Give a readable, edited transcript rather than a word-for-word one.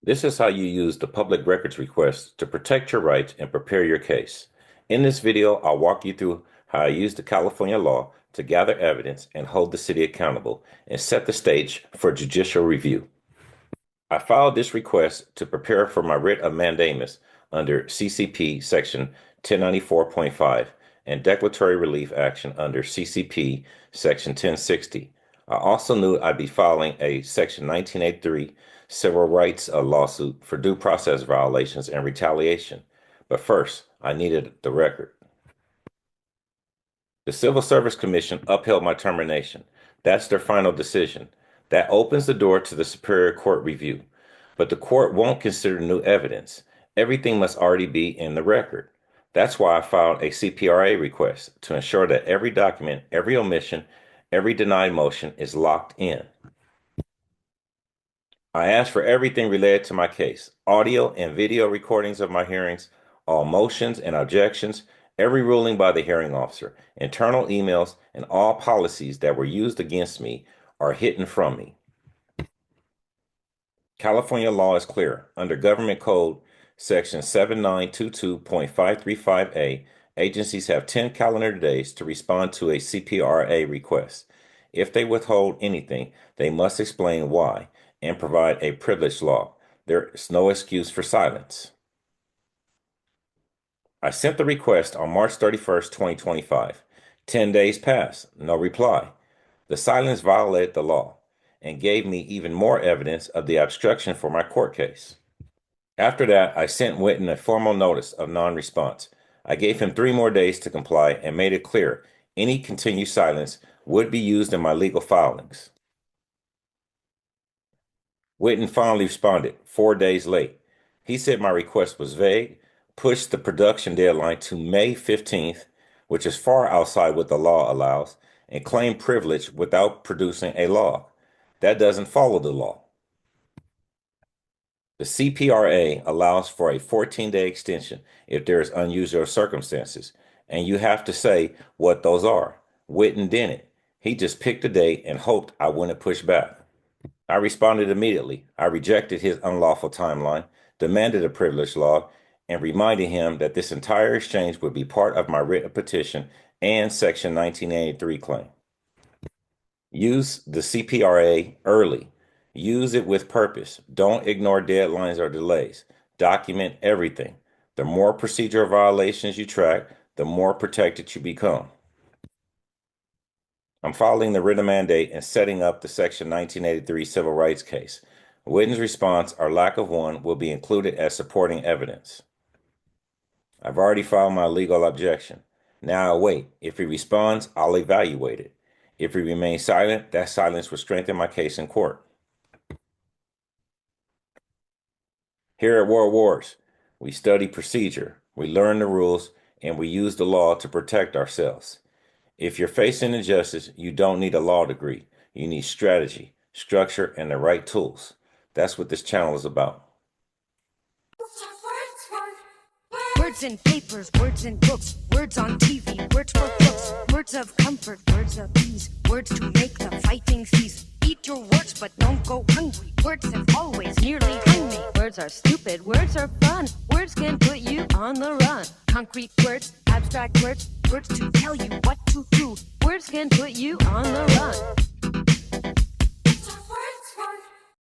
This is how you use the public records request to protect your rights and prepare your case. In this video, I'll walk you through how I use the California law to gather evidence and hold the city accountable and set the stage for judicial review. I filed this request to prepare for my writ of mandamus under CCP section 1094.5 and declaratory relief action under CCP section 1060. I also knew I'd be filing a section 1983 civil rights lawsuit for due process violations and retaliation. But first, I needed the record. The Civil Service Commission upheld my termination. That's their final decision. That opens the door to the Superior Court review. But the court won't consider new evidence. Everything must already be in the record. That's why I filed a CPRA request to ensure that every document, every omission, every denied motion is locked in. I asked for everything related to my case, audio and video recordings of my hearings, all motions and objections, every ruling by the hearing officer, internal emails, and all policies that were used against me are hidden from me. California law is clear. Under Government Code Section 7922.535A, agencies have 10 calendar days to respond to a CPRA request. If they withhold anything, they must explain why and provide a privilege log. There is no excuse for silence. I sent the request on March 31st, 2025. 10 days passed, no reply. The silence violated the law and gave me even more evidence of the obstruction for my court case. After that, I sent Witten a formal notice of non-response. I gave him 3 more days to comply and made it clear any continued silence would be used in my legal filings. Witten finally responded 4 days late. He said my request was vague, pushed the production deadline to May 15th, which is far outside what the law allows, and claimed privilege without producing a log. That doesn't follow the law. The CPRA allows for a 14-day extension if there is unusual circumstances, and you have to say what those are. Witten didn't. He just picked a date and hoped I wouldn't push back. I responded immediately. I rejected his unlawful timeline, demanded a privilege log, and reminded him that this entire exchange would be part of my writ of petition and Section 1983 claim. Use the CPRA early. Use it with purpose. Don't ignore deadlines or delays. Document everything. The more procedural violations you track, the more protected you become. I'm filing the writ of mandate and setting up the Section 1983 civil rights case. Witten's response or lack of one will be included as supporting evidence. I've already filed my legal objection. Now I'll wait. If he responds, I'll evaluate it. If he remains silent, that silence will strengthen my case in court. Here at World Wars, we study procedure, we learn the rules, and we use the law to protect ourselves. If you're facing injustice, you don't need a law degree. You need strategy, structure, and the right tools. That's what this channel is about. Words in papers, words in books, words on TV, words for books, words of comfort, words of ease, words to make the fighting cease. Eat your words, but don't go hungry. Words have always nearly hung me. Words are stupid, words are fun. Words can put you on the run. Concrete words, abstract words, words to tell you what to do. Words can put you on the run.